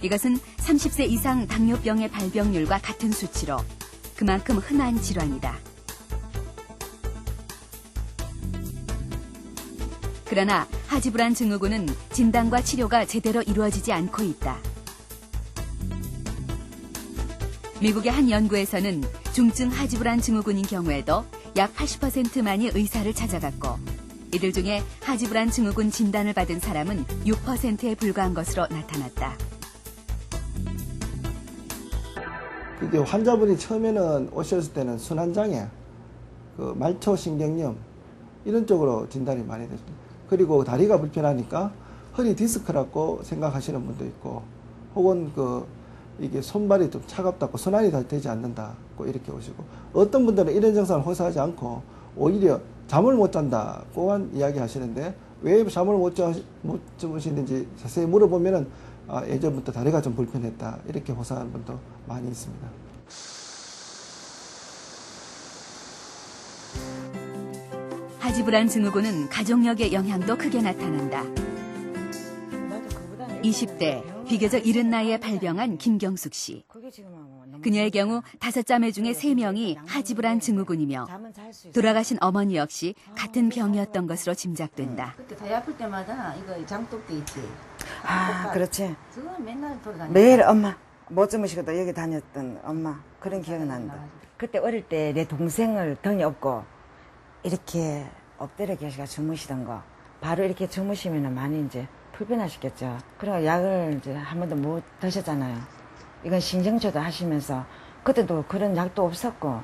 이것은 30세 이상 당뇨병의 발병률과 같은 수치로 그만큼 흔한 질환이다. 그러나 하지불안 증후군은 진단과 치료가 제대로 이루어지지 않고 있다. 미국의 한 연구에서는 중증 하지불안 증후군인 경우에도 약 80%만이 의사를 찾아갔고 이들 중에 하지불안 증후군 진단을 받은 사람은 6%에 불과한 것으로 나타났다. 이게 환자분이 처음에는 오셨을 때는 순환장애, 말초신경염 이런 쪽으로 진단이 많이 됐습니다. 그리고 다리가 불편하니까 허리 디스크라고 생각하시는 분도 있고, 혹은 이게 손발이 좀 차갑다고 순환이 잘 되지 않는다고 이렇게 오시고, 어떤 분들은 이런 증상을 호소하지 않고 오히려 잠을 못 잔다고만 이야기하시는데 왜 잠을 못 주무시는지 자세히 물어보면은 예전부터 다리가 좀 불편했다 이렇게 호소하는 분도 많이 있습니다. 하지불안 증후군은 가족력의 영향도 크게 나타난다. 20대 비교적 이른 나이에 발병한 김경숙 씨. 그녀의 경우 5자매 중에 3명이 하지불안 증후군이며 돌아가신 어머니 역시 같은 병이었던 것으로 짐작된다. 그때 다리 아플 때마다 이거 장독대 있지. 아, 그렇지. 그거 맨날 돌아다녔어. 매일 엄마 못 주무시고도 여기 다녔던 엄마 그런 기억이 난다. 그때 어릴 때 내 동생을 등에 업고 이렇게 엎드려 계시가 주무시던 거 바로 이렇게 주무시면 많이 이제 불편하시겠죠. 그리고 약을 이제 한 번도 못 드셨잖아요. 이건 신경조도 하시면서 그때도 그런 약도 없었고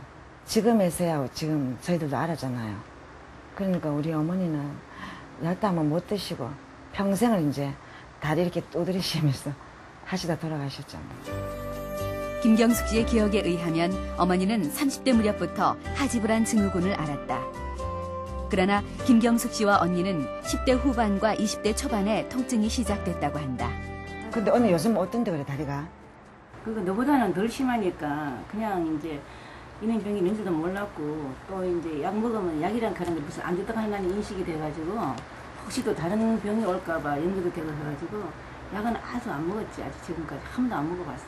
지금에서야 지금 저희들도 알았잖아요. 그러니까 우리 어머니는 약도 한번 못 드시고 평생을 이제 다리 이렇게 두드리시면서 하시다 돌아가셨죠. 김경숙 씨의 기억에 의하면 어머니는 30대 무렵부터 하지불안 증후군을 앓았다. 그러나 김경숙 씨와 언니는 10대 후반과 20대 초반에 통증이 시작됐다고 한다. 근데 언니 요즘 어떤데 그래 다리가? 그거 너보다는 덜 심하니까 그냥 이제 이런 병이 있는지도 몰랐고 또 이제 약 먹으면 약이란 그런 게 무슨 안 좋다고 하는 인식이 돼가지고 혹시 또 다른 병이 올까봐 연구도 되고 해가지고 약은 아주 안 먹었지. 아직 지금까지 한 번도 안 먹어봤어.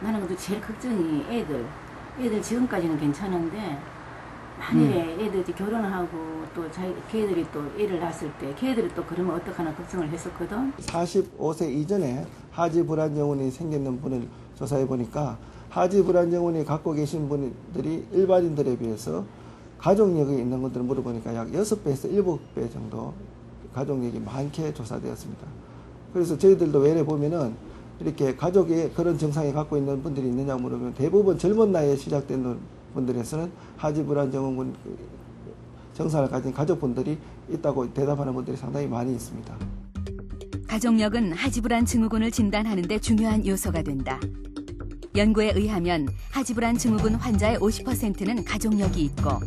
나는 그래도 제일 걱정이 애들 지금까지는 괜찮은데 만일에 애들 이제 결혼을 하고 또 걔들이 또 애를 낳았을 때 걔들이 또 그러면 어떡하나 걱정을 했었거든. 45세 이전에 하지불안증후군이 생기는 분을 조사해 보니까 하지불안증후군이 갖고 계신 분들이 일반인들에 비해서 가족력이 있는 분들을 물어보니까 약 6배에서 7배 정도 가족력이 많게 조사되었습니다. 그래서 저희들도 외래 보면은 이렇게 가족에 그런 증상이 갖고 있는 분들이 있느냐고 물으면 대부분 젊은 나이에 시작된 분들에서는 하지불안증후군 증상을 가진 가족분들이 있다고 대답하는 분들이 상당히 많이 있습니다. 가족력은 하지불안 증후군을 진단하는 데 중요한 요소가 된다. 연구에 의하면 하지불안 증후군 환자의 50%는 가족력이 있고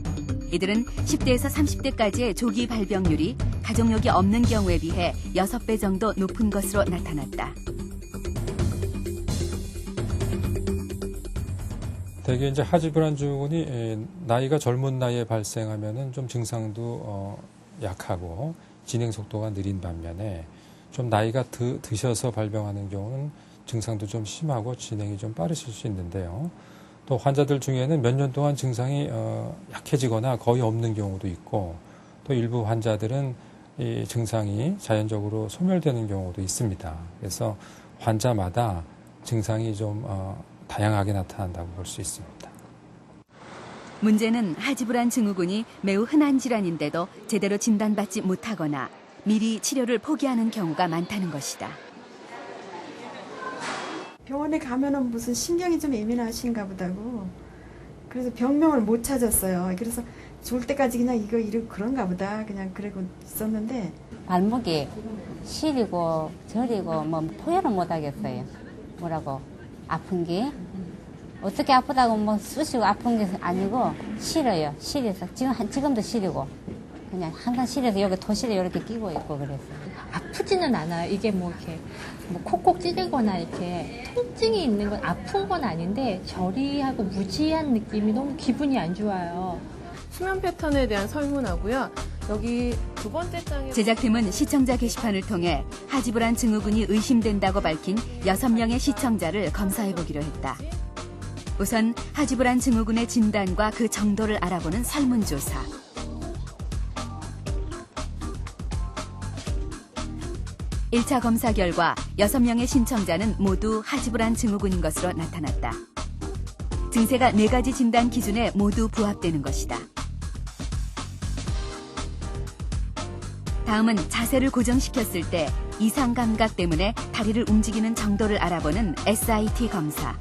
이들은 10대에서 30대까지의 조기 발병률이 가족력이 없는 경우에 비해 6배 정도 높은 것으로 나타났다. 대개 이제 하지불안 증후군이 나이가 젊은 나이에 발생하면은 좀 증상도 약하고 진행 속도가 느린 반면에 좀 나이가 드셔서 발병하는 경우는 증상도 좀 심하고 진행이 좀 빠르실 수 있는데요. 또 환자들 중에는 몇 년 동안 증상이 약해지거나 거의 없는 경우도 있고 또 일부 환자들은 이 증상이 자연적으로 소멸되는 경우도 있습니다. 그래서 환자마다 증상이 좀 다양하게 나타난다고 볼 수 있습니다. 문제는 하지불안 증후군이 매우 흔한 질환인데도 제대로 진단받지 못하거나 미리 치료를 포기하는 경우가 많다는 것이다. 병원에 가면은 무슨 신경이 좀 예민하신가 보다고. 그래서 병명을 못 찾았어요. 그래서 죽을 때까지 그냥 이거 그런가 보다 그냥 그러고 있었는데 발목이 시리고 저리고 뭐 표현을 못 하겠어요. 뭐라고 아픈 게 어떻게 아프다고 뭐 쑤시고 아픈 게 아니고 시려요. 시려서 지금도 시리고 그냥 항상 시려서 여기 토시를 이렇게 끼고 있고 그랬어요. 아프지는 않아요. 이게 뭐 이렇게 뭐 콕콕 찌르거나 이렇게 통증이 있는 건 아픈 건 아닌데 저리하고 무지한 느낌이 너무 기분이 안 좋아요. 수면 패턴에 대한 설문하고요. 여기 두 번째 장에 제작팀은 시청자 게시판을 통해 하지불안 증후군이 의심된다고 밝힌 6명의 시청자를 검사해보기로 했다. 우선 하지불안 증후군의 진단과 그 정도를 알아보는 설문조사. (1차) 검사 결과 6명의 신청자는 모두 하지불안 증후군인 것으로 나타났다. 증세가 4가지 진단 기준에 모두 부합되는 것이다. 다음은 자세를 고정시켰을 때 이상 감각 때문에 다리를 움직이는 정도를 알아보는 SIT 검사.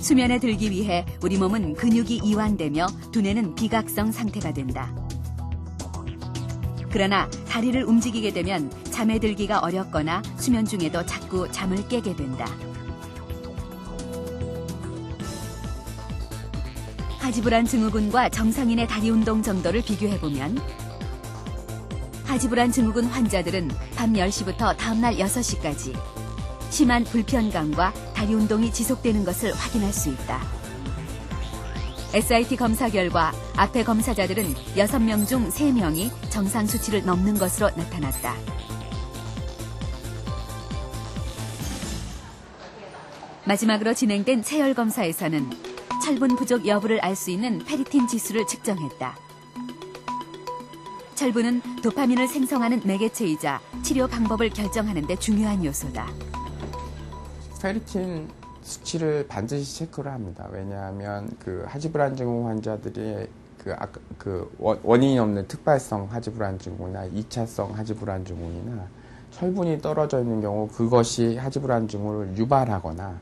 수면에 들기 위해 우리 몸은 근육이 이완되며 두뇌는 비각성 상태가 된다. 그러나 다리를 움직이게 되면 잠에 들기가 어렵거나 수면 중에도 자꾸 잠을 깨게 된다. 하지불안 증후군과 정상인의 다리 운동 정도를 비교해보면 하지불안 증후군 환자들은 밤 10시부터 다음날 6시까지 심한 불편감과 다리 운동이 지속되는 것을 확인할 수 있다. SIT 검사 결과 앞에 검사자들은 6명 중 3명이 정상 수치를 넘는 것으로 나타났다. 마지막으로 진행된 체열 검사에서는 철분 부족 여부를 알 수 있는 페리틴 지수를 측정했다. 철분은 도파민을 생성하는 매개체이자 치료 방법을 결정하는 데 중요한 요소다. 페리틴 수치를 반드시 체크를 합니다. 왜냐하면 하지불안 증후군 환자들이 원인이 없는 특발성 하지불안 증후군이나 2차성 하지불안 증후군이나 철분이 떨어져 있는 경우 그것이 하지불안 증후를 유발하거나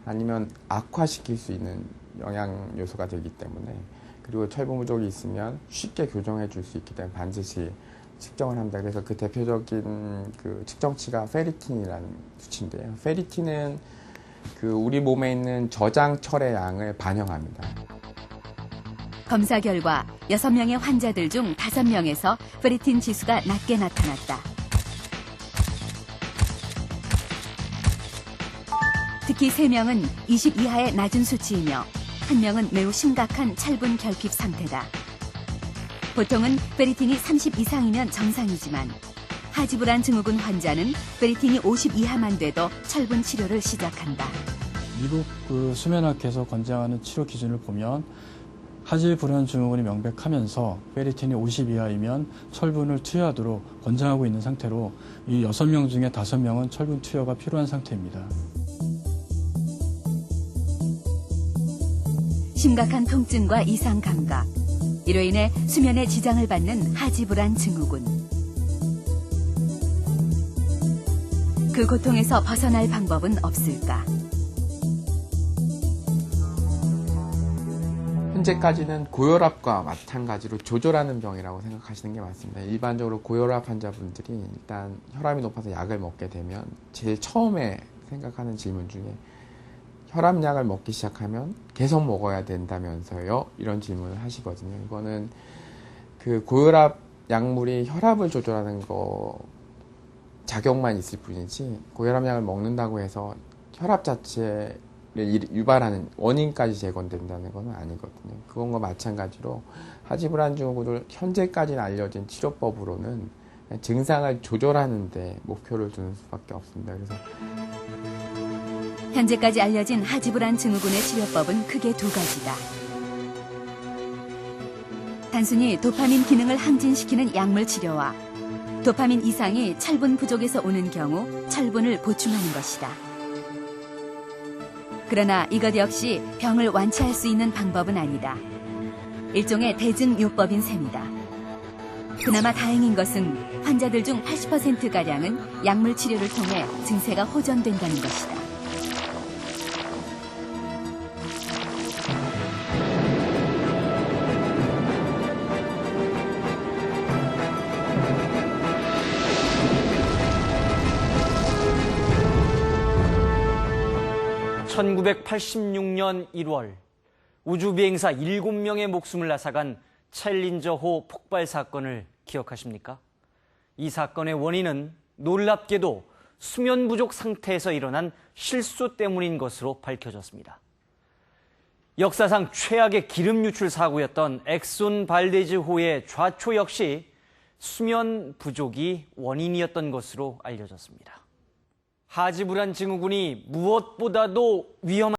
아니면 악화시킬 수 있는 영양 요소가 되기 때문에, 그리고 철분 부족이 있으면 쉽게 교정해 줄 수 있기 때문에 반드시 측정을 합니다. 그래서 그 대표적인 측정치가 페리틴이라는 수치인데요. 페리틴은 우리 몸에 있는 저장철의 양을 반영합니다. 검사 결과 6명의 환자들 중 5명에서 페리틴 지수가 낮게 나타났다. 특히 3명은 20 이하의 낮은 수치이며 1명은 매우 심각한 철분 결핍 상태다. 보통은 페리틴이 30 이상이면 정상이지만 하지불안 증후군 환자는 페리틴이 50 이하만 돼도 철분 치료를 시작한다. 미국 수면학회에서 권장하는 치료 기준을 보면 하지불안 증후군이 명백하면서 페리틴이 50 이하이면 철분을 투여하도록 권장하고 있는 상태로 이 6명 중에 5명은 철분 투여가 필요한 상태입니다. 심각한 통증과 이상 감각, 이로 인해 수면에 지장을 받는 하지불안 증후군. 그 고통에서 벗어날 방법은 없을까? 현재까지는 고혈압과 마찬가지로 조절하는 병이라고 생각하시는 게 맞습니다. 일반적으로 고혈압 환자분들이 일단 혈압이 높아서 약을 먹게 되면 제일 처음에 생각하는 질문 중에 혈압약을 먹기 시작하면 계속 먹어야 된다면서요? 이런 질문을 하시거든요. 이거는 고혈압 약물이 혈압을 조절하는 거 작용만 있을 뿐이지 고혈압약을 먹는다고 해서 혈압 자체를 유발하는 원인까지 제거된다는 건 아니거든요. 그건과 마찬가지로 하지불안 증후군을 현재까지는 알려진 치료법으로는 증상을 조절하는 데 목표를 두는 수밖에 없습니다. 그래서 현재까지 알려진 하지불안 증후군의 치료법은 크게 2가지다. 단순히 도파민 기능을 항진시키는 약물 치료와 도파민 이상이 철분 부족에서 오는 경우 철분을 보충하는 것이다. 그러나 이것 역시 병을 완치할 수 있는 방법은 아니다. 일종의 대증요법인 셈이다. 그나마 다행인 것은 환자들 중 80%가량은 약물 치료를 통해 증세가 호전된다는 것이다. (1986년 1월) 우주비행사 7명의 목숨을 앗아간 챌린저호 폭발 사건을 기억하십니까? 이 사건의 원인은 놀랍게도 수면 부족 상태에서 일어난 실수 때문인 것으로 밝혀졌습니다. 역사상 최악의 기름 유출 사고였던 엑손 발데즈호의 좌초 역시 수면 부족이 원인이었던 것으로 알려졌습니다. 하지불안 증후군이 무엇보다도 위험한